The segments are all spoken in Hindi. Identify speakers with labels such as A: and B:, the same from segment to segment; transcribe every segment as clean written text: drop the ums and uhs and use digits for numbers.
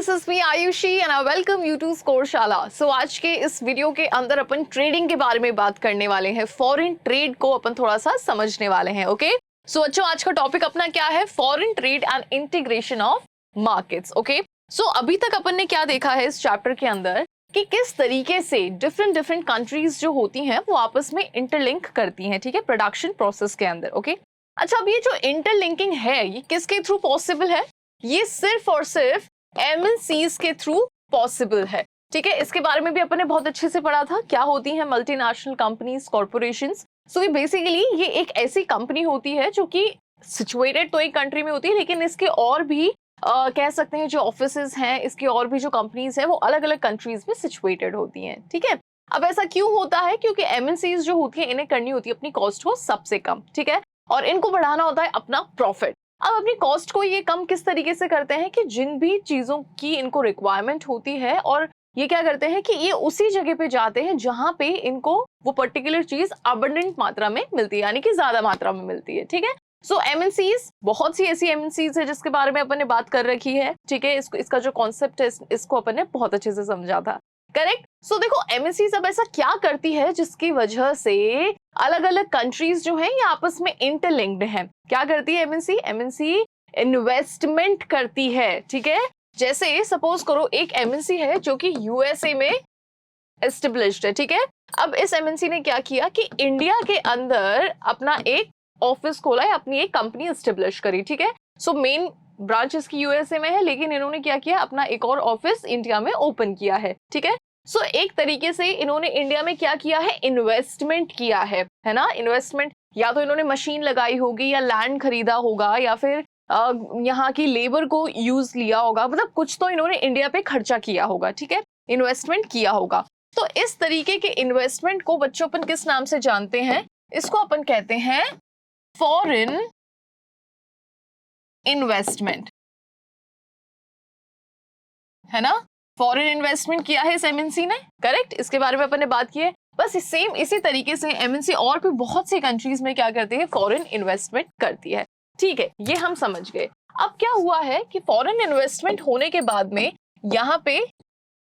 A: This is me Ayushi and I welcome you to Scoreshala. So आज के इस वीडियो के अंदर अपन ट्रेडिंग के बारे में बात करने वाले हैं। फॉरेन ट्रेड को अपन थोड़ा सा समझने वाले हैं। ओके सो बच्चों, आज का टॉपिक अपना क्या है? Foreign trade and integration of markets. Okay so अभी तक अपन ने क्या देखा है इस चैप्टर के अंदर कि किस तरीके से डिफरेंट कंट्रीज जो होती हैं वो आपस में इंटरलिंक करती हैं, ठीक है, प्रोडक्शन प्रोसेस के अंदर। ओके अच्छा, अब ये जो इंटरलिंकिंग है ये किसके थ्रू पॉसिबल है? ये सिर्फ और सिर्फ एमएनसीज के थ्रू पॉसिबल है, ठीक है। इसके बारे में भी अपन ने बहुत अच्छे से पढ़ा था, क्या होती हैं मल्टीनेशनल कंपनीज, कॉर्पोरेशंस। सो ये बेसिकली ये एक ऐसी कंपनी होती है जो कि सिचुएटेड तो एक कंट्री में होती है, लेकिन इसके और भी कह सकते हैं जो ऑफिसेज हैं, इसकी और भी जो कंपनीज हैं वो अलग अलग कंट्रीज में सिचुएटेड होती हैं, ठीक है। अब ऐसा क्यों होता है? क्योंकि एमएनसीज जो होती है इन्हें करनी होती है अपनी कॉस्ट को सबसे कम, ठीक है, और इनको बढ़ाना होता है अपना प्रॉफिट। अब अपनी कॉस्ट को ये कम किस तरीके से करते हैं कि जिन भी चीजों की इनको रिक्वायरमेंट होती है, और ये क्या करते हैं कि ये उसी जगह पे जाते हैं जहां पे इनको वो पर्टिकुलर चीज अबंडेंट मात्रा में मिलती है, यानी कि ज्यादा मात्रा में मिलती है, ठीक है। सो एमएनसीज, बहुत सी ऐसी एमएनसीज है जिसके बारे में अपन ने बात कर रखी है, ठीक है। इसका जो कॉन्सेप्ट है इसको अपन ने बहुत अच्छे से समझा था, करेक्ट। सो देखो एमएनसी अब ऐसा क्या करती है जिसकी वजह से अलग अलग कंट्रीज जो हैं ये आपस में इंटरलिंक्ड हैं। क्या करती है एमएनसी? एमएनसी इन्वेस्टमेंट करती है, ठीक है। जैसे सपोज करो एक एमएनसी है जो कि यूएसए में एस्टेब्लिश्ड है, ठीक है। अब इस एमएनसी ने क्या किया कि इंडिया के अंदर अपना एक ऑफिस खोला है, अपनी एक कंपनी एस्टेब्लिश करी, ठीक है। सो मेन ब्रांच इसकी यूएसए में है, लेकिन इन्होंने क्या किया, अपना एक और ऑफिस इंडिया में ओपन किया है, ठीक है। सो एक तरीके से इन्होंने इंडिया में क्या किया है, इन्वेस्टमेंट किया है ना। इन्वेस्टमेंट या तो इन्होंने मशीन लगाई होगी, या लैंड खरीदा होगा, या फिर यहाँ की लेबर को यूज लिया होगा, मतलब कुछ तो इन्होंने इंडिया पे खर्चा किया होगा, ठीक है, इन्वेस्टमेंट किया होगा। तो इस तरीके के इन्वेस्टमेंट को बच्चों अपन किस नाम से जानते हैं? इसको अपन कहते हैं फॉरेन इन्वेस्टमेंट, है ना। फॉरेन इन्वेस्टमेंट किया है इस एमएनसी ने, करेक्ट। इसके बारे में अपन ने बात की है। बस सेम इसी तरीके से एमएनसी और भी बहुत सी कंट्रीज में क्या करती है, फॉरेन इन्वेस्टमेंट करती है, ठीक है, ये हम समझ गए। अब क्या हुआ है कि फॉरेन इन्वेस्टमेंट होने के बाद में यहाँ पे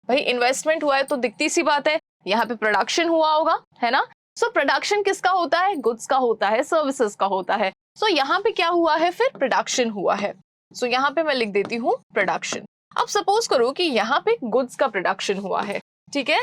A: भाई इन्वेस्टमेंट हुआ है तो दिखती सी बात है यहाँ पे प्रोडक्शन हुआ होगा, है ना। सो प्रोडक्शन किसका होता है? गुड्स का होता है, सर्विसेज का होता है। सो यहाँ पे क्या हुआ है, फिर प्रोडक्शन हुआ है। सो यहाँ पे मैं लिख देती हूँ प्रोडक्शन। अब सपोज करो कि यहाँ पे गुड्स का प्रोडक्शन हुआ है, ठीक है।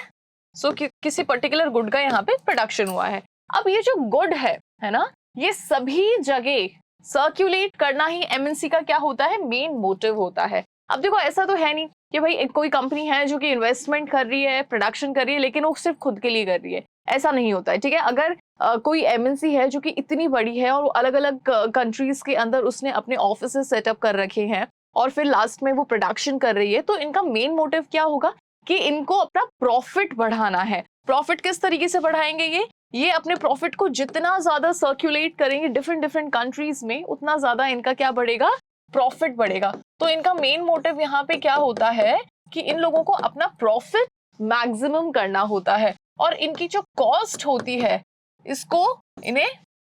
A: सो किसी पर्टिकुलर गुड का यहाँ पे प्रोडक्शन हुआ है। अब ये जो गुड है ना, ये सभी जगह सर्क्यूलेट करना ही एमएनसी का क्या होता है, मेन मोटिव होता है। अब देखो ऐसा तो है नहीं कि भाई कोई कंपनी है जो कि इन्वेस्टमेंट कर रही है, प्रोडक्शन कर रही है, लेकिन वो सिर्फ खुद के लिए कर रही है, ऐसा नहीं होता है, ठीक है। अगर कोई एमएनसी है जो कि इतनी बड़ी है और अलग अलग कंट्रीज के अंदर उसने अपने ऑफिस सेटअप कर रखे हैं और फिर लास्ट में वो प्रोडक्शन कर रही है, तो इनका मेन मोटिव क्या होगा कि इनको अपना प्रॉफिट बढ़ाना है। प्रॉफिट किस तरीके से बढ़ाएंगे? ये अपने प्रॉफिट को जितना ज्यादा सर्क्यूलेट करेंगे डिफरेंट कंट्रीज में, उतना ज्यादा इनका क्या बढ़ेगा, प्रॉफिट बढ़ेगा। तो इनका मेन मोटिव यहाँ पे क्या होता है कि इन लोगों को अपना प्रॉफिट मैक्सिमम करना होता है, और इनकी जो कॉस्ट होती है इसको इन्हें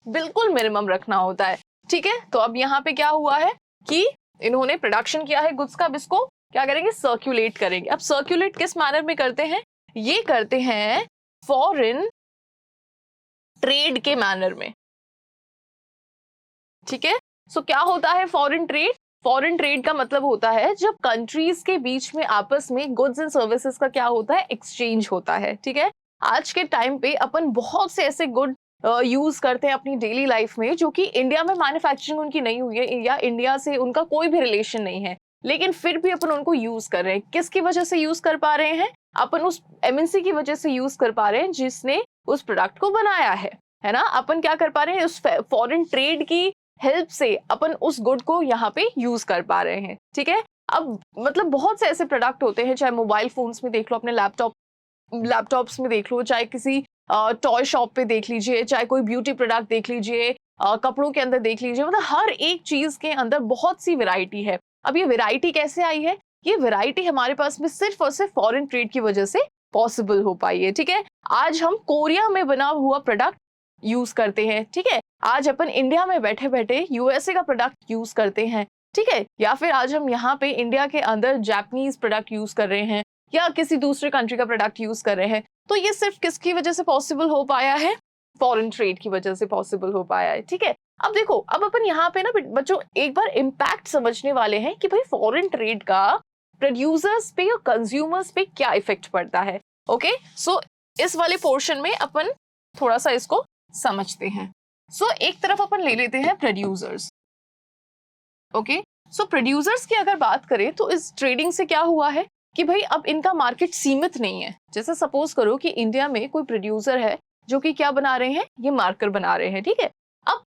A: बिल्कुल मिनिमम रखना होता है, ठीक है। तो अब यहाँ पे क्या हुआ है कि इन्होंने प्रोडक्शन किया है गुड्स का, अब इसको क्या करेंगे, सर्क्यूलेट करेंगे। अब सर्क्यूलेट किस मैनर में करते हैं? ये करते हैं फॉरेन ट्रेड के मैनर में, ठीक है। सो क्या होता है फॉरेन ट्रेड? फॉरेन ट्रेड का मतलब होता है जब कंट्रीज के बीच में आपस में गुड्स एंड सर्विसेज का क्या होता है, एक्सचेंज होता है, ठीक है। आज के टाइम पे अपन बहुत से ऐसे गुड यूज करते हैं अपनी डेली लाइफ में जो कि इंडिया में मैन्युफैक्चरिंग उनकी नहीं हुई है, या इंडिया से उनका कोई भी रिलेशन नहीं है, लेकिन फिर भी अपन उनको यूज कर रहे हैं। किसकी वजह से यूज कर पा रहे हैं? अपन उस एमएनसी की वजह से यूज कर पा रहे हैं जिसने उस प्रोडक्ट को बनाया है ना। अपन क्या कर पा रहे हैं, उस फॉरेन ट्रेड की हेल्प से अपन उस गुड को यहाँ पे यूज कर पा रहे हैं, ठीक है। अब मतलब बहुत से ऐसे प्रोडक्ट होते हैं, चाहे मोबाइल फोन्स में देख लो, अपने लैपटॉप्स में देख लो, चाहे किसी टॉय शॉप पे देख लीजिए, चाहे कोई ब्यूटी प्रोडक्ट देख लीजिए, कपड़ों के अंदर देख लीजिए, मतलब हर एक चीज के अंदर बहुत सी वैरायटी है। अब ये वैरायटी कैसे आई है? ये वैरायटी हमारे पास में सिर्फ और सिर्फ फॉरेन ट्रेड की वजह से पॉसिबल हो पाई है, ठीक है। आज हम कोरिया में बना हुआ प्रोडक्ट यूज करते हैं, ठीक है। आज अपन इंडिया में बैठे बैठे यूएसए का प्रोडक्ट यूज करते हैं, ठीक है, या फिर आज हम यहाँ पे इंडिया के अंदर जापानीज प्रोडक्ट यूज कर रहे हैं या किसी दूसरे कंट्री का प्रोडक्ट यूज कर रहे हैं, तो ये सिर्फ किसकी वजह से पॉसिबल हो पाया है? फॉरेन ट्रेड की वजह से पॉसिबल हो पाया है। ठीक है, अब देखो, अब अपन यहाँ पे ना बच्चों एक बार इम्पैक्ट समझने वाले हैं कि भाई फॉरेन ट्रेड का प्रोड्यूसर्स पे या कंज्यूमर्स पे क्या इफेक्ट पड़ता है। ओके, सो इस वाले पोर्शन में अपन थोड़ा सा इसको समझते हैं। सो एक तरफ अपन ले लेते हैं प्रोड्यूसर्स। ओके, सो प्रोड्यूसर्स की अगर बात करें तो इस ट्रेडिंग से क्या हुआ है कि भाई अब इनका मार्केट सीमित नहीं है। जैसे सपोज करो कि इंडिया में कोई प्रोड्यूसर है जो कि क्या बना रहे हैं, ये मार्कर बना रहे हैं। ठीक है, अब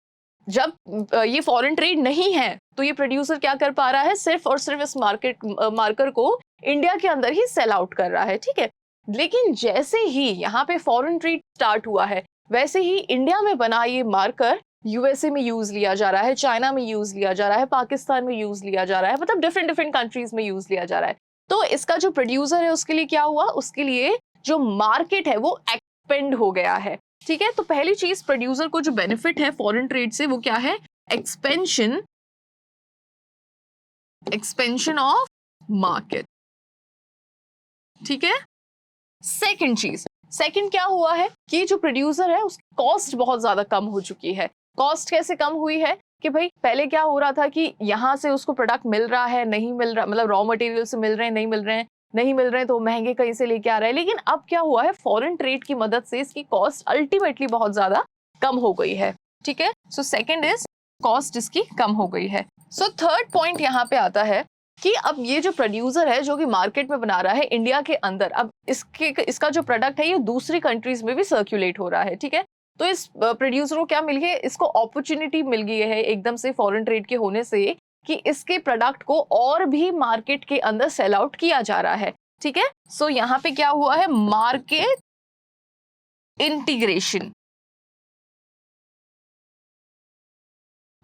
A: जब ये फॉरेन ट्रेड नहीं है तो ये प्रोड्यूसर क्या कर पा रहा है, सिर्फ और सिर्फ इस मार्कर को इंडिया के अंदर ही सेल आउट कर रहा है। ठीक है, लेकिन जैसे ही यहाँ पे फॉरेन ट्रेड स्टार्ट हुआ है, वैसे ही इंडिया में बना ये मार्कर यूएसए में यूज लिया जा रहा है, चाइना में यूज लिया जा रहा है, पाकिस्तान में यूज लिया जा रहा है, मतलब डिफरेंट डिफरेंट कंट्रीज में यूज लिया जा रहा है। तो इसका जो प्रोड्यूसर है उसके लिए क्या हुआ, उसके लिए जो मार्केट है वो एक्सपेंड हो गया है। ठीक है, तो पहली चीज प्रोड्यूसर को जो बेनिफिट है फॉरेन ट्रेड से वो क्या है, एक्सपेंशन ऑफ मार्केट। ठीक है, सेकंड क्या हुआ है कि जो प्रोड्यूसर है उसकी कॉस्ट बहुत ज्यादा कम हो चुकी है। कॉस्ट कैसे कम हुई है कि भाई पहले क्या हो रहा था कि यहाँ से उसको प्रोडक्ट मिल रहा है, नहीं मिल रहा, मतलब रॉ मटेरियल से मिल रहे हैं, नहीं मिल रहे हैं तो महंगे कहीं से लेके आ रहे हैं। लेकिन अब क्या हुआ है, फॉरेन ट्रेड की मदद से इसकी कॉस्ट अल्टीमेटली बहुत ज्यादा कम हो गई है। ठीक है, सो सेकंड इज कॉस्ट इसकी कम हो गई है। सो थर्ड पॉइंट यहाँ पे आता है कि अब ये जो प्रोड्यूसर है जो कि मार्केट में बना रहा है इंडिया के अंदर, अब इसका जो प्रोडक्ट है ये दूसरी कंट्रीज में भी सर्कुलेट हो रहा है। ठीक है, तो इस प्रोड्यूसर को क्या मिल गया, इसको अपॉर्चुनिटी मिल गई है एकदम से फॉरेन ट्रेड के होने से कि इसके प्रोडक्ट को और भी मार्केट के अंदर सेल आउट किया जा रहा है। ठीक है, सो यहाँ पे क्या हुआ है, मार्केट इंटीग्रेशन।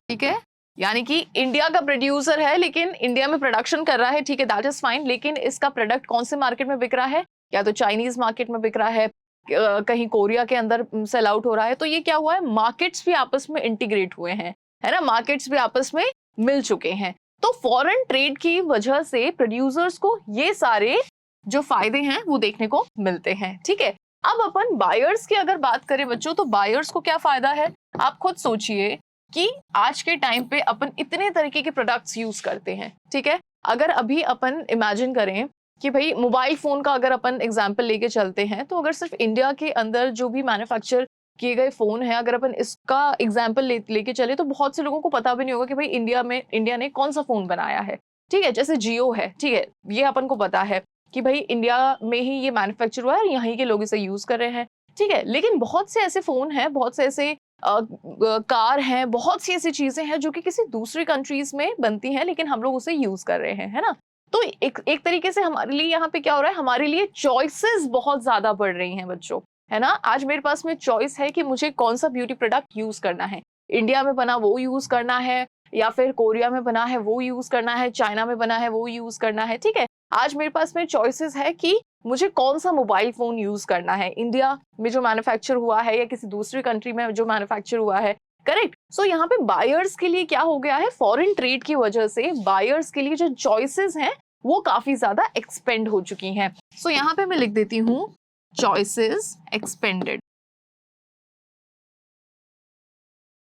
A: ठीक है, यानी कि इंडिया का प्रोड्यूसर है लेकिन इंडिया में प्रोडक्शन कर रहा है। ठीक है, दैट इज फाइन, लेकिन इसका प्रोडक्ट कौन से मार्केट में बिक रहा है, या तो चाइनीज मार्केट में बिक रहा है, कहीं कोरिया के अंदर सेल आउट हो रहा है। तो ये क्या हुआ है, मार्केट्स भी आपस में इंटीग्रेट हुए हैं, है ना, मार्केट्स भी आपस में मिल चुके हैं। तो फॉरेन ट्रेड की वजह से प्रोड्यूसर्स को ये सारे जो फायदे हैं वो देखने को मिलते हैं। ठीक है, अब अपन बायर्स की अगर बात करें बच्चों, तो बायर्स को क्या फायदा है, आप खुद सोचिए कि आज के टाइम पे अपन इतने तरीके के प्रोडक्ट्स यूज करते हैं। ठीक है, अगर अभी अपन इमेजिन करें कि भाई मोबाइल फोन का अगर अपन एग्जांपल लेके चलते हैं, तो अगर सिर्फ इंडिया के अंदर जो भी मैन्युफैक्चर किए गए फोन है, अगर अपन इसका एग्जांपल लेके चले तो बहुत से लोगों को पता भी नहीं होगा कि भाई इंडिया ने कौन सा फोन बनाया है। ठीक है, जैसे जियो है, ठीक है, ये अपन को पता है कि भाई इंडिया में ही ये मैन्युफैक्चर हुआ है और यहीं के लोग इसे यूज कर रहे हैं। ठीक है, लेकिन बहुत से ऐसे फोन हैं, बहुत से ऐसे कार हैं, बहुत सी ऐसी चीजें हैं जो कि किसी दूसरी कंट्रीज में बनती हैं लेकिन हम लोग उसे यूज कर रहे हैं, है ना। तो एक तरीके से हमारे लिए यहाँ पे क्या हो रहा है, हमारे लिए चॉइसेस बहुत ज्यादा बढ़ रही हैं बच्चों, है ना। आज मेरे पास में चॉइस है कि मुझे कौन सा ब्यूटी प्रोडक्ट यूज करना है, इंडिया में बना वो यूज करना है, या फिर कोरिया में बना है वो यूज करना है, चाइना में बना है वो यूज करना है। ठीक है, आज मेरे पास में चॉइसेस है कि मुझे कौन सा मोबाइल फोन यूज करना है, इंडिया में जो मैन्युफैक्चर हुआ है या किसी दूसरी कंट्री में जो मैन्युफैक्चर हुआ है। करेक्ट, सो यहाँ पे बायर्स के लिए क्या हो गया है, फॉरेन ट्रेड की वजह से बायर्स के लिए जो चॉइसेस हैं वो काफी ज्यादा एक्सपेंड हो चुकी हैं। सो यहाँ पे मैं लिख देती हूँ चॉइसेस एक्सपेंडेड।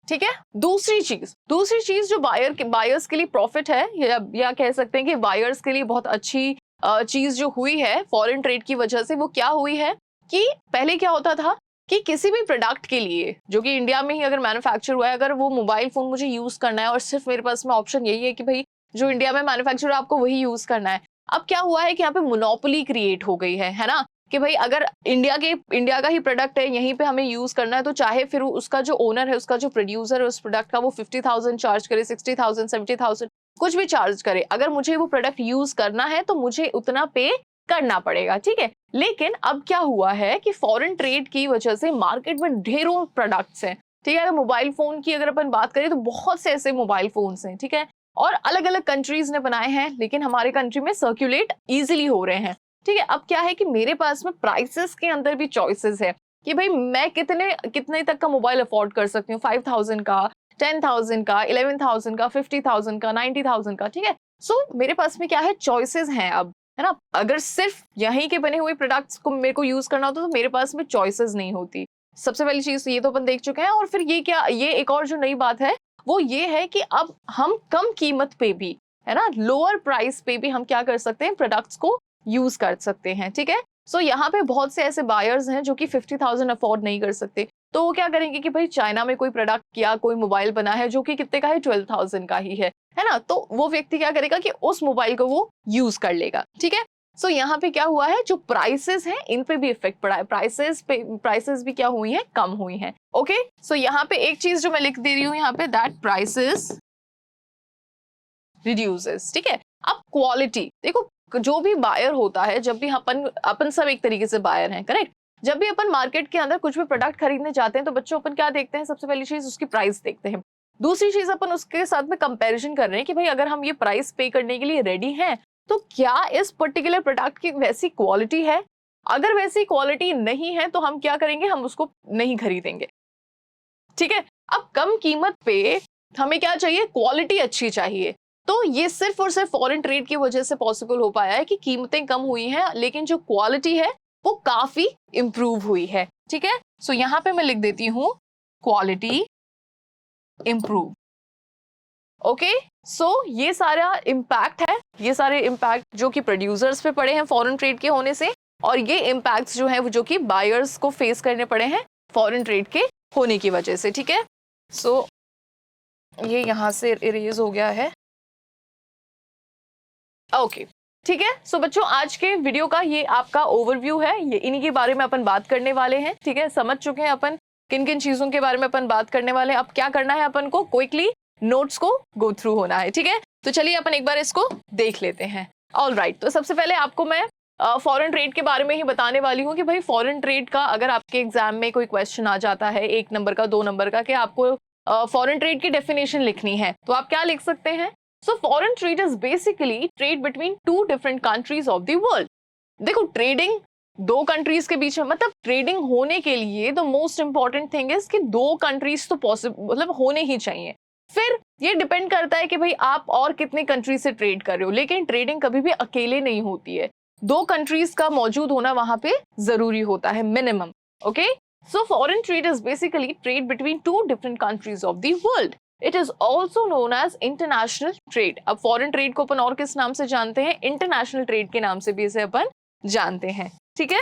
A: ठीक है, दूसरी चीज जो बायर्स के लिए प्रॉफिट है, या कह सकते हैं कि बायर्स के लिए बहुत अच्छी चीज जो हुई है फॉरेन ट्रेड की वजह से, वो क्या हुई है कि पहले क्या होता था कि किसी भी प्रोडक्ट के लिए जो कि इंडिया में ही अगर मैन्युफैक्चर हुआ है, अगर वो मोबाइल फोन मुझे यूज करना है और सिर्फ मेरे पास में ऑप्शन यही है कि भाई जो इंडिया में मैन्युफैक्चर है आपको वही यूज करना है। अब क्या हुआ है कि यहाँ पे मोनोपोली क्रिएट हो गई है ना, कि भाई अगर इंडिया का ही प्रोडक्ट है, यहीं पे हमें यूज करना है, तो चाहे फिर उसका जो ओनर है, उसका जो प्रोड्यूसर है उस प्रोडक्ट का, वो 50,000 चार्ज करे, 60,000, 70,000 कुछ भी चार्ज करे, अगर मुझे वो प्रोडक्ट यूज करना है तो मुझे उतना पे करना पड़ेगा। ठीक है, लेकिन अब क्या हुआ है कि फॉरेन ट्रेड की वजह से मार्केट में ढेरों प्रोडक्ट्स हैं। ठीक है, अगर मोबाइल फोन की अगर अपन बात करें तो बहुत से ऐसे मोबाइल फोन्स हैं, ठीक है, और अलग अलग कंट्रीज ने बनाए हैं, लेकिन हमारे कंट्री में सर्कुलेट इजीली हो रहे हैं। ठीक है, अब क्या है कि मेरे पास में प्राइसेस के अंदर भी चॉइसेस है कि भाई मैं कितने तक का मोबाइल अफोर्ड कर सकती हूँ, 5,000 का 10,000 का, 11,000 का, 50,000 का, 90,000 का, ठीक है। सो मेरे पास में क्या है, चॉइसेस हैं अब, है ना। अगर सिर्फ यहीं के बने हुए प्रोडक्ट्स को मेरे को यूज करना होता तो मेरे पास में चॉइसेस नहीं होती। सबसे पहली चीज ये तो अपन देख चुके हैं। और फिर ये क्या, ये एक और जो नई बात है वो ये है कि अब हम कम कीमत पे भी, है ना, लोअर प्राइस पे भी हम क्या कर सकते हैं, प्रोडक्ट्स को यूज कर सकते हैं, ठीक है। सो यहाँ पे बहुत से ऐसे बायर्स हैं जो कि 50,000 अफोर्ड नहीं कर सकते, तो वो क्या करेंगे कि भाई चाइना में कोई प्रोडक्ट या कोई मोबाइल बना है जो कि कितने का है, 12,000 का ही है ना, तो वो व्यक्ति क्या करेगा कि उस मोबाइल को वो यूज कर लेगा, ठीक है। सो यहाँ पे क्या हुआ है, जो प्राइसेस हैं इन पे भी इफेक्ट पड़ा है, प्राइसेस भी क्या हुई हैं, कम हुई हैं। ओके, सो यहाँ पे एक चीज जो मैं लिख दे रही हूँ यहाँ पे, दैट प्राइसेस रिड्यूसेस, ठीक है। अब क्वालिटी देखो, जो भी बायर होता है, जब भी अपन सब एक तरीके से बायर हैं, करेक्ट। जब भी अपन मार्केट के अंदर कुछ भी प्रोडक्ट खरीदने जाते हैं तो बच्चों अपन क्या देखते हैं, सबसे पहली चीज उसकी प्राइस देखते हैं। दूसरी चीज अपन उसके साथ में कंपैरिजन कर रहे हैं कि भाई अगर हम ये प्राइस पे करने के लिए रेडी हैं तो क्या इस पर्टिकुलर प्रोडक्ट की वैसी क्वालिटी है। अगर वैसी क्वालिटी नहीं है तो हम क्या करेंगे, हम उसको नहीं खरीदेंगे, ठीक है। अब कम कीमत पे हमें क्या चाहिए, क्वालिटी अच्छी चाहिए। तो ये सिर्फ और सिर्फ फॉरेन ट्रेड की वजह से पॉसिबल हो पाया है कि कीमतें कम हुई हैं लेकिन जो क्वालिटी है वो काफी इंप्रूव हुई है, ठीक है। सो यहां पे मैं लिख देती हूं क्वालिटी इंप्रूव। ओके, सो ये सारा इम्पैक्ट है, ये सारे इम्पैक्ट जो कि प्रोड्यूसर्स पे पड़े हैं फॉरेन ट्रेड के होने से, और ये इम्पैक्ट्स जो है वो जो कि बायर्स को फेस करने पड़े हैं फॉरेन ट्रेड के होने की वजह से, ठीक है। सो ये यहां से इरेज हो गया है। ओके, ठीक है। सो बच्चों, आज के वीडियो का ये आपका ओवरव्यू है, ये इन्हीं के बारे में अपन बात करने वाले हैं, ठीक है। समझ चुके हैं अपन किन किन चीजों के बारे में अपन बात करने वाले हैं। अब क्या करना है, अपन को क्विकली नोट्स को गो थ्रू होना है, ठीक है। तो चलिए अपन एक बार इसको देख लेते हैं। ऑल राइट, तो सबसे पहले आपको मैं फॉरेन ट्रेड के बारे में ही बताने वाली हूँ कि भाई फॉरेन ट्रेड का अगर आपके एग्जाम में कोई क्वेश्चन आ जाता है 1 नंबर का, 2 नंबर का, कि आपको फॉरेन ट्रेड की डेफिनेशन लिखनी है, तो आप क्या लिख सकते हैं। So foreign trade is basically trade between two different countries of the world. देखो, ट्रेडिंग दो कंट्रीज के बीच में, मतलब ट्रेडिंग होने के लिए the most important thing is कि दो कंट्रीज तो पॉसिबल, मतलब होने ही चाहिए। फिर ये डिपेंड करता है कि भाई आप और कितने कंट्रीज से ट्रेड कर रहे हो, लेकिन ट्रेडिंग कभी भी अकेले नहीं होती है, दो कंट्रीज का मौजूद होना वहां पे जरूरी होता है, minimum. Okay, so foreign trade is basically trade between two different countries of the world. It is also known as international trade. अब फॉरेन ट्रेड को अपन और किस नाम से जानते हैं, इंटरनेशनल ट्रेड के नाम से भी इसे अपन जानते हैं, ठीक है।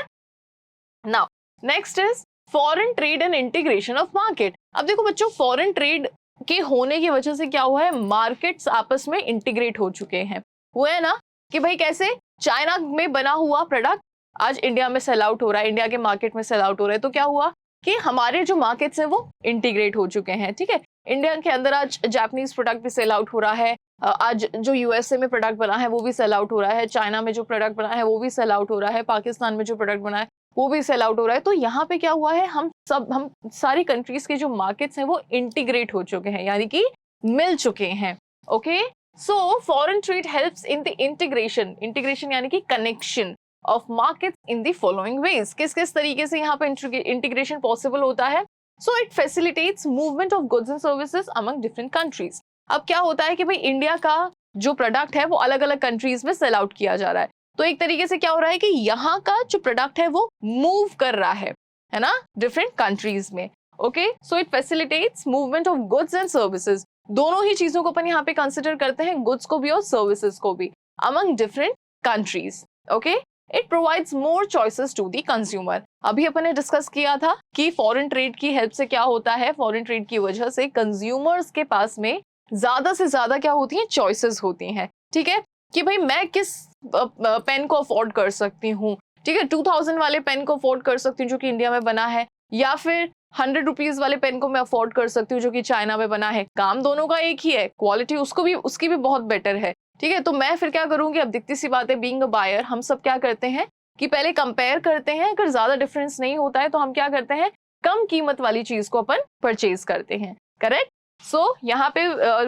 A: Now next is foreign trade and integration of market. अब देखो बच्चों, फॉरेन ट्रेड के होने की वजह से क्या हुआ है, मार्केट्स आपस में इंटीग्रेट हो चुके हैं। हुए है ना, कि भाई कैसे चाइना में बना हुआ प्रोडक्ट आज इंडिया में सेल आउट हो रहा है, इंडिया के मार्केट में सेल आउट हो रहा है, तो क्या हुआ कि हमारे जो मार्केट्स हैं वो इंटीग्रेट हो चुके हैं, ठीक है। इंडिया के अंदर आज जापानीज प्रोडक्ट भी सेल आउट हो रहा है, आज जो यूएसए में प्रोडक्ट बना है वो भी सेल आउट हो रहा है, चाइना में जो प्रोडक्ट बना है वो भी सेल आउट हो रहा है, पाकिस्तान में जो प्रोडक्ट बना है वो भी सेल आउट हो रहा है। तो यहाँ पे क्या हुआ है, हम सारी कंट्रीज के जो मार्केट्स हैं वो इंटीग्रेट हो चुके हैं, यानी कि मिल चुके हैं। Okay, so foreign trade helps in the integration यानी कि connection of markets in the following veg. किस किस तरीके से यहाँ पे इंटीग्रेशन पॉसिबल होता है। So it facilitates movement of goods and services among different countries. अब क्या होता है कि भाई इंडिया का जो प्रोडक्ट है वो अलग अलग कंट्रीज में सेल आउट किया जा रहा है, तो एक तरीके से क्या हो रहा है कि यहाँ का जो प्रोडक्ट है वो मूव कर रहा है ना, डिफरेंट कंट्रीज में। Okay, so it facilitates movement of goods and services. दोनों ही चीजों को अपन यहाँ पे कंसिडर करते हैं, गुड्स को भी और सर्विसेज को भी, among different countries. Okay, it provides more choices to the consumer. अभी अपन ने डिस्कस किया था कि फॉरेन ट्रेड की हेल्प से क्या होता है, फॉरेन ट्रेड की वजह से कंज्यूमर्स के पास में ज्यादा से ज्यादा क्या होती हैं, चॉइसेस होती हैं, ठीक है। कि भाई मैं किस पेन को अफोर्ड कर सकती हूँ, ठीक है, 2000 वाले पेन को अफोर्ड कर सकती हूँ जो कि इंडिया में बना है, या फिर 100 रुपीज वाले पेन को मैं अफोर्ड कर सकती हूँ जो कि चाइना में बना है। काम दोनों का एक ही है, क्वालिटी उसकी भी बहुत बेटर है, ठीक है। तो मैं फिर क्या करूंगी, अब दिखती सी बात है, बीइंग अ बायर हम सब क्या करते हैं कि पहले कंपेयर करते हैं, अगर ज्यादा डिफरेंस नहीं होता है तो हम क्या करते हैं, कम कीमत वाली चीज को अपन परचेज करते हैं, करेक्ट। सो यहाँ पे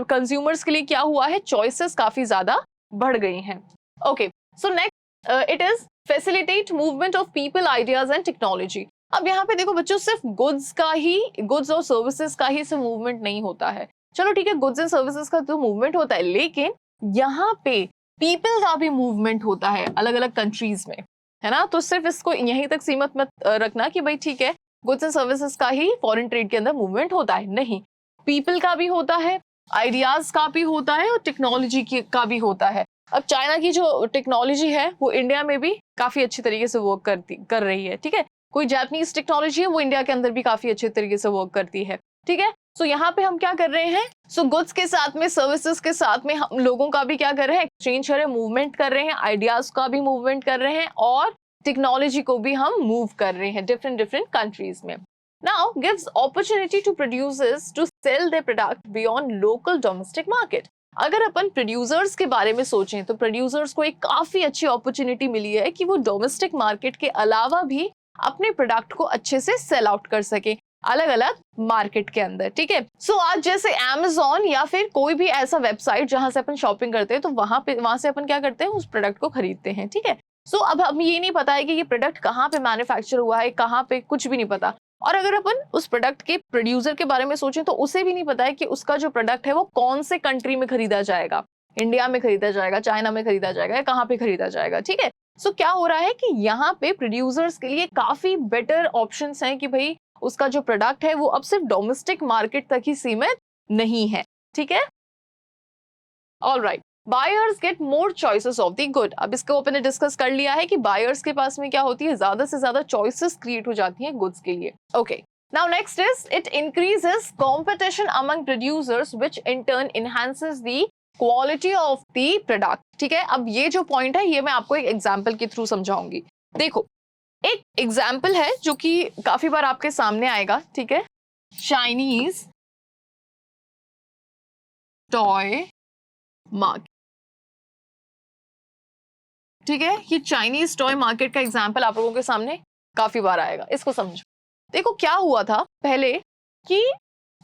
A: कंज्यूमर्स के लिए क्या हुआ है, चॉइसेस काफी ज्यादा बढ़ गई हैं। Okay, so next it is facilitate movement of people, ideas and technology. अब यहाँ पे देखो बच्चों, सिर्फ गुड्स और सर्विसेज का ही सिर्फ मूवमेंट नहीं होता है, चलो ठीक है, गुड्स एंड सर्विसेज का तो मूवमेंट होता है, लेकिन यहाँ पे पीपल का भी मूवमेंट होता है अलग अलग कंट्रीज में, है ना। तो सिर्फ इसको यहीं तक सीमित मत रखना कि भाई ठीक है गुड्स एंड सर्विसेज का ही फॉरेन ट्रेड के अंदर मूवमेंट होता है, नहीं, पीपल का भी होता है, आइडियाज का भी होता है और टेक्नोलॉजी का भी होता है। अब चाइना की जो टेक्नोलॉजी है वो इंडिया में भी काफी अच्छी तरीके से वर्क कर रही है, ठीक है। कोई जापानीज टेक्नोलॉजी है वो इंडिया के अंदर भी काफी अच्छे तरीके से वर्क करती है, ठीक है। सो यहाँ पे हम क्या कर रहे हैं, सो गुड्स के साथ में सर्विसेज के साथ में हम लोगों का भी क्या कर रहे हैं, एक्सचेंज कर रहे हैं, मूवमेंट कर रहे हैं, आइडियाज का भी मूवमेंट कर रहे हैं और टेक्नोलॉजी को भी हम मूव कर रहे हैं डिफरेंट कंट्रीज में। Now gives opportunity to producers to sell their product beyond local domestic market. अगर अपन प्रोड्यूसर्स के बारे में सोचें तो प्रोड्यूसर्स को एक काफी अच्छी अपॉर्चुनिटी मिली है कि वो डोमेस्टिक मार्केट के अलावा भी अपने प्रोडक्ट को अच्छे से सेल आउट कर सके अलग अलग मार्केट के अंदर, ठीक है। सो आज जैसे Amazon या फिर कोई भी ऐसा वेबसाइट जहां से अपन शॉपिंग करते हैं तो वहां से अपन क्या करते हैं, उस प्रोडक्ट को खरीदते हैं, ठीक है। सो अब हमें ये नहीं पता है कि ये प्रोडक्ट कहाँ पे मैन्युफैक्चर हुआ है, कहाँ पे, कुछ भी नहीं पता। और अगर अपन उस प्रोडक्ट के प्रोड्यूसर के बारे में सोचें तो उसे भी नहीं पता है कि उसका जो प्रोडक्ट है वो कौन से कंट्री में खरीदा जाएगा, इंडिया में खरीदा जाएगा, चाइना में खरीदा जाएगा या कहाँ पे खरीदा जाएगा, ठीक है। सो क्या हो रहा है कि यहाँ पे प्रोड्यूसर्स के लिए काफी बेटर ऑप्शंस हैं कि भाई उसका जो प्रोडक्ट है वो अब सिर्फ डोमेस्टिक मार्केट तक ही सीमित नहीं है, ठीक है। Alright, buyers get more choices of the good. अब इसको अपन ने डिस्कस कर लिया है कि बायर्स के पास में क्या होती है, ज्यादा से ज्यादा चॉइसेस क्रिएट हो जाती हैं गुड्स के लिए। Okay, now next is it increases competition among producers which in turn enhances the quality of the product, ठीक है। अब ये जो पॉइंट है ये मैं आपको एक एग्जांपल के थ्रू समझाऊंगी। देखो, एक एग्जाम्पल है जो कि काफी बार आपके सामने आएगा, ठीक है। चाइनीज टॉय मार्केट, ठीक है। ये चाइनीज टॉय मार्केट का एग्जाम्पल आप लोगों के सामने काफी बार आएगा, इसको समझो। देखो क्या हुआ था पहले कि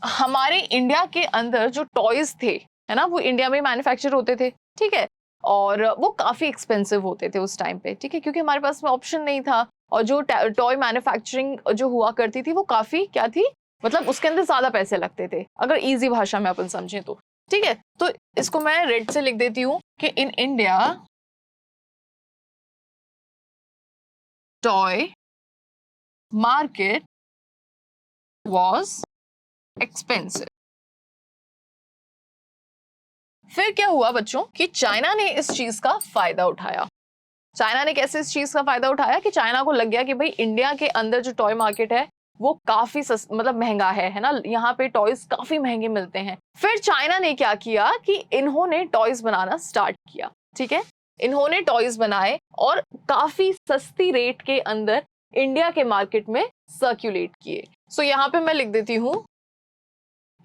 A: हमारे इंडिया के अंदर जो टॉयज थे, है ना, वो इंडिया में मैन्युफैक्चर होते थे, ठीक है। और वो काफी एक्सपेंसिव होते थे उस टाइम पे, ठीक है, क्योंकि हमारे पास में ऑप्शन नहीं था। और जो टॉय मैन्युफैक्चरिंग जो हुआ करती थी वो काफी क्या थी, मतलब उसके अंदर ज्यादा पैसे लगते थे, अगर इजी भाषा में अपन समझें तो, ठीक है। तो इसको मैं रेड से लिख देती हूँ कि in India toy market was expensive. फिर क्या हुआ बच्चों कि चाइना ने इस चीज का फायदा उठाया। चाइना ने कैसे इस चीज का फायदा उठाया कि चाइना को लग गया कि भाई इंडिया के अंदर जो टॉय मार्केट है वो काफी मतलब महंगा है ना, यहाँ पे टॉयज काफी महंगे मिलते हैं। फिर चाइना ने क्या किया कि इन्होंने टॉयज बनाना स्टार्ट किया, ठीक है। इन्होंने टॉयज बनाए और काफी सस्ती रेट के अंदर इंडिया के मार्केट में सर्क्यूलेट किए। सो यहाँ पे मैं लिख देती हूं,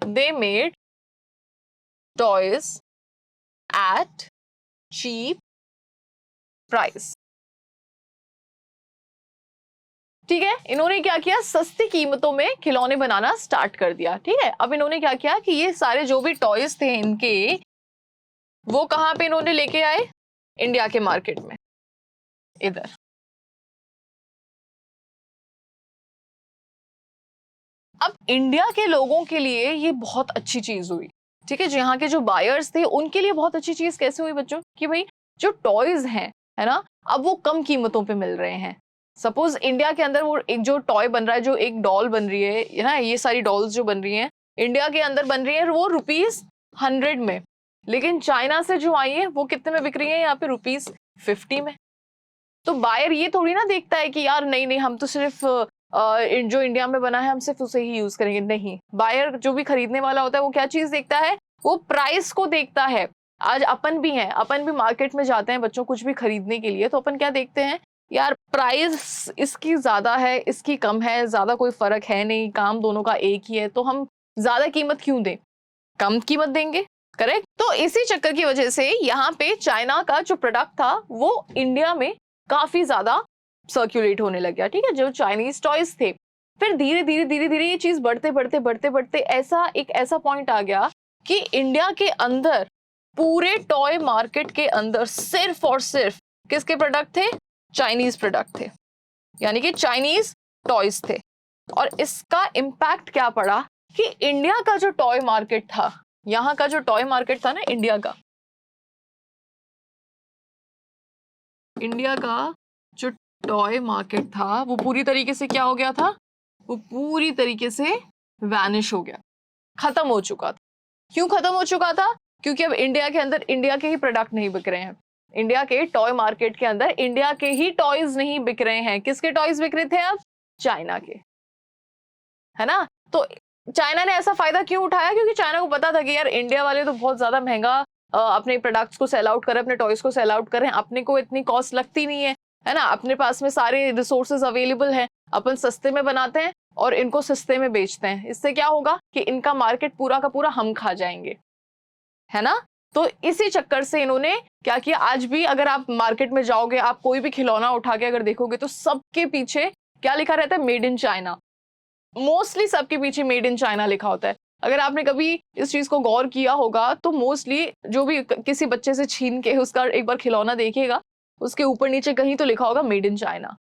A: they made toys at cheap price, ठीक है। इन्होंने क्या किया, सस्ती कीमतों में खिलौने बनाना स्टार्ट कर दिया, ठीक है। अब इन्होंने क्या किया कि ये सारे जो भी टॉयज थे इनके, वो कहां पे इन्होंने लेके आए, इंडिया के मार्केट में, इधर। अब इंडिया के लोगों के लिए ये बहुत अच्छी चीज हुई, ठीक है। जो यहाँ के जो बायर्स थे उनके लिए बहुत अच्छी चीज कैसे हुई बच्चों, कि भाई जो टॉयज हैं, है ना, अब वो कम कीमतों पे मिल रहे हैं। सपोज इंडिया के अंदर वो एक जो टॉय बन रहा है, जो एक डॉल बन रही है ना, ये सारी डॉल्स जो बन रही हैं इंडिया के अंदर बन रही है वो ₹100 में, लेकिन चाइना से जो आई है वो कितने में बिक रही है, यहाँ पे ₹50 में। तो बायर ये थोड़ी ना देखता है कि यार नहीं नहीं हम तो सिर्फ जो इंडिया में बना है हम सिर्फ उसे ही यूज करेंगे, नहीं। बायर जो भी खरीदने वाला होता है वो क्या चीज देखता है, वो प्राइस को देखता है। आज अपन भी हैं, अपन भी मार्केट में जाते हैं बच्चों कुछ भी खरीदने के लिए, तो अपन क्या देखते हैं, यार प्राइस इसकी ज्यादा है, इसकी कम है, ज्यादा कोई फर्क है नहीं, काम दोनों का एक ही है, तो हम ज्यादा कीमत क्यों दें, कम कीमत देंगे, करेक्ट। तो इसी चक्कर की वजह से यहाँ पे चाइना का जो प्रोडक्ट था वो इंडिया में काफी ज्यादा सर्क्यूलेट होने लग गया, ठीक है, जो चाइनीज टॉयज थे। फिर धीरे धीरे धीरे धीरे ये चीज बढ़ते बढ़ते बढ़ते बढ़ते ऐसा पॉइंट आ गया कि इंडिया के अंदर पूरे टॉय मार्केट के अंदर सिर्फ और सिर्फ किसके प्रोडक्ट थे, चाइनीज प्रोडक्ट थे, यानी कि चाइनीज टॉयज थे। और इसका इम्पैक्ट क्या पड़ा कि इंडिया का जो टॉय मार्केट था यहाँ का जो टॉय मार्केट था ना इंडिया का, इंडिया का जो टॉय मार्केट था वो पूरी तरीके से क्या हो गया था, वो पूरी तरीके से वैनिश हो गया, खत्म हो चुका था। क्यों खत्म हो चुका था? क्योंकि अब इंडिया के अंदर इंडिया के ही प्रोडक्ट नहीं बिक रहे हैं। इंडिया के टॉय मार्केट के अंदर इंडिया के ही टॉयज नहीं बिक रहे हैं। किसके टॉयज बिक रहे थे अब? चाइना के, है ना। तो चाइना ने ऐसा फायदा क्यों उठाया? क्योंकि चाइना को पता था कि यार इंडिया वाले तो बहुत ज्यादा महंगा अपने प्रोडक्ट्स को सेल आउट कर रहे हैं, अपने टॉयज को सेल आउट कर रहे हैं, अपने को इतनी कॉस्ट लगती नहीं है ना, अपने पास में सारे रिसोर्सेज अवेलेबल हैं, अपन सस्ते में बनाते हैं और इनको सस्ते में बेचते हैं। इससे क्या होगा कि इनका मार्केट पूरा का पूरा हम खा जाएंगे, है ना। तो इसी चक्कर से इन्होंने क्या किया, आज भी अगर आप मार्केट में जाओगे, आप कोई भी खिलौना उठा के अगर देखोगे तो सबके पीछे क्या लिखा रहता है? Made in China. मोस्टली सबके पीछे मेड इन चाइना लिखा होता है। अगर आपने कभी इस चीज को गौर किया होगा तो मोस्टली जो भी किसी बच्चे से छीन के उसका एक बार खिलौना देखिएगा, उसके ऊपर नीचे कहीं तो लिखा होगा मेड इन चाइना,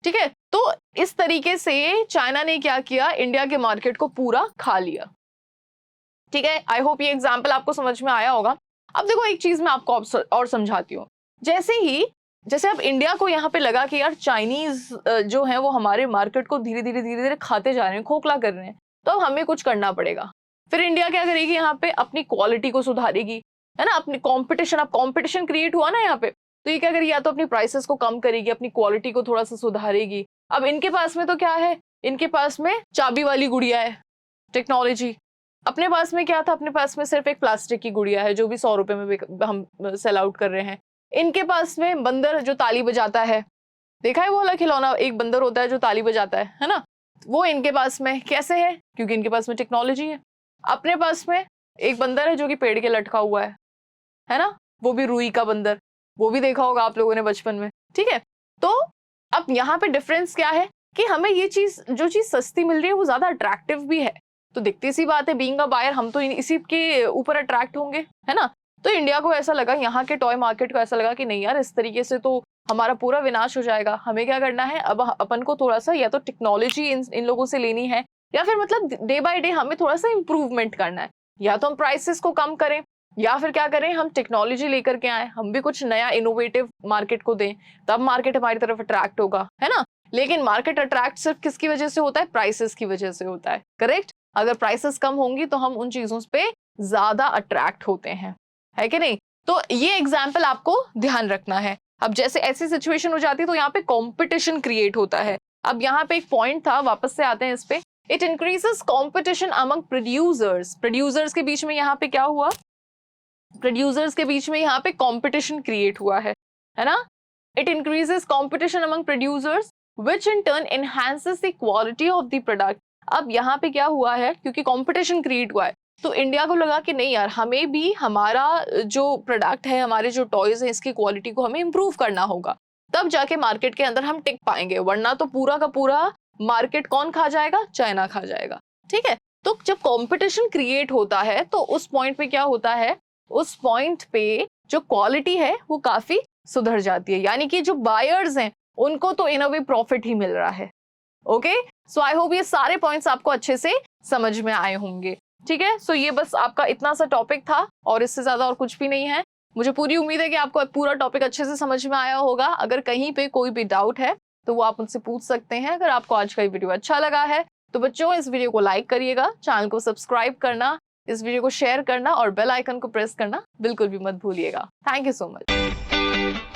A: ठीक है। तो इस तरीके से चाइना ने क्या किया, इंडिया के मार्केट को पूरा खा लिया, ठीक है। आई होप ये एग्जाम्पल आपको समझ में आया होगा। अब देखो एक चीज मैं आपको और समझाती हूँ। जैसे अब इंडिया को यहाँ पे लगा कि यार चाइनीज जो है वो हमारे मार्केट को धीरे धीरे खाते जा रहे हैं, खोखला कर रहे हैं, तो अब हमें कुछ करना पड़ेगा। फिर इंडिया क्या करेगी, यहाँ पे अपनी क्वालिटी को सुधारेगी, है ना, अपनी कंपटीशन, अब कंपटीशन क्रिएट हुआ ना यहाँ पे, तो ये क्या करेगी, या तो अपनी प्राइसेस को कम करेगी, अपनी क्वालिटी को थोड़ा सा सुधारेगी। अब इनके पास में तो क्या है, इनके पास में चाबी वाली गुड़िया है, टेक्नोलॉजी। अपने पास में क्या था, अपने पास में सिर्फ एक प्लास्टिक की गुड़िया है जो भी 100 रुपए में हम सेल आउट कर रहे हैं। इनके पास में बंदर जो ताली बजाता है, देखा है वो वाला खिलौना, एक बंदर होता है जो ताली बजाता है ना, वो इनके पास में कैसे है, क्योंकि इनके पास में टेक्नोलॉजी है। अपने पास में एक बंदर है जो कि पेड़ के लटका हुआ है ना, वो भी रुई का बंदर, वो भी देखा होगा आप लोगों ने बचपन में, ठीक है। तो अब यहाँ पे डिफरेंस क्या है कि हमें ये चीज, जो चीज सस्ती मिल रही है वो ज्यादा अट्रैक्टिव भी है, तो दिखती सी बात है, बीइंग अ बायर हम तो इसी के ऊपर अट्रैक्ट होंगे, है ना। तो इंडिया को ऐसा लगा, यहाँ के टॉय मार्केट को ऐसा लगा कि नहीं यार, इस तरीके से तो हमारा पूरा विनाश हो जाएगा, हमें क्या करना है, अब अपन को थोड़ा सा या तो टेक्नोलॉजी इन लोगों से लेनी है, या फिर मतलब डे बाय डे हमें थोड़ा सा इंप्रूवमेंट करना है, या तो हम प्राइसेस को कम करें, या फिर क्या करें, हम टेक्नोलॉजी लेकर के आए, हम भी कुछ नया इनोवेटिव मार्केट को दें, तब मार्केट हमारी तरफ अट्रैक्ट होगा, है ना। लेकिन मार्केट अट्रैक्ट सिर्फ किसकी वजह से होता है? प्राइसेस की वजह से होता है, करेक्ट। अगर प्राइसेस कम होंगी तो हम उन चीजों पे ज्यादा अट्रैक्ट होते हैं, है कि नहीं। तो ये एग्जाम्पल आपको ध्यान रखना है। अब जैसे ऐसी सिचुएशन हो जाती है तो यहाँ पे कंपटीशन क्रिएट होता है। अब यहाँ पे एक पॉइंट था, वापस से आते हैं इस पे, it increases competition among producers. Producers के बीच में यहाँ पे क्या हुआ, प्रोड्यूसर्स के बीच में यहाँ पे कंपटीशन क्रिएट हुआ है ना। It increases competition among producers which in turn enhances the quality of the product. अब यहाँ पे क्या हुआ है, क्योंकि कंपटीशन क्रिएट हुआ है तो इंडिया को लगा कि नहीं यार, हमें भी हमारा जो प्रोडक्ट है, हमारे जो टॉयज हैं, इसकी क्वालिटी को हमें इंप्रूव करना होगा, तब जाके मार्केट के अंदर हम टिक पाएंगे, वरना तो पूरा का पूरा मार्केट कौन खा जाएगा? चाइना खा जाएगा, ठीक है। तो जब कंपटीशन क्रिएट होता है तो उस पॉइंट पे क्या होता है, उस पॉइंट पे जो क्वालिटी है वो काफी सुधर जाती है, यानी कि जो बायर्स हैं उनको तो इन अ वे प्रॉफिट ही मिल रहा है। ओके, सो आई होप ये सारे पॉइंट्स आपको अच्छे से समझ में आए होंगे, ठीक है। सो ये बस आपका इतना सा टॉपिक था और इससे ज्यादा और कुछ भी नहीं है। मुझे पूरी उम्मीद है कि आपको पूरा टॉपिक अच्छे से समझ में आया होगा। अगर कहीं पे कोई भी डाउट है तो वो आप मुझसे पूछ सकते हैं। अगर आपको आज का ये वीडियो अच्छा लगा है तो बच्चों इस वीडियो को लाइक करिएगा, चैनल को सब्सक्राइब करना, इस वीडियो को शेयर करना और बेल आइकन को प्रेस करना बिल्कुल भी मत भूलिएगा। Thank you so much.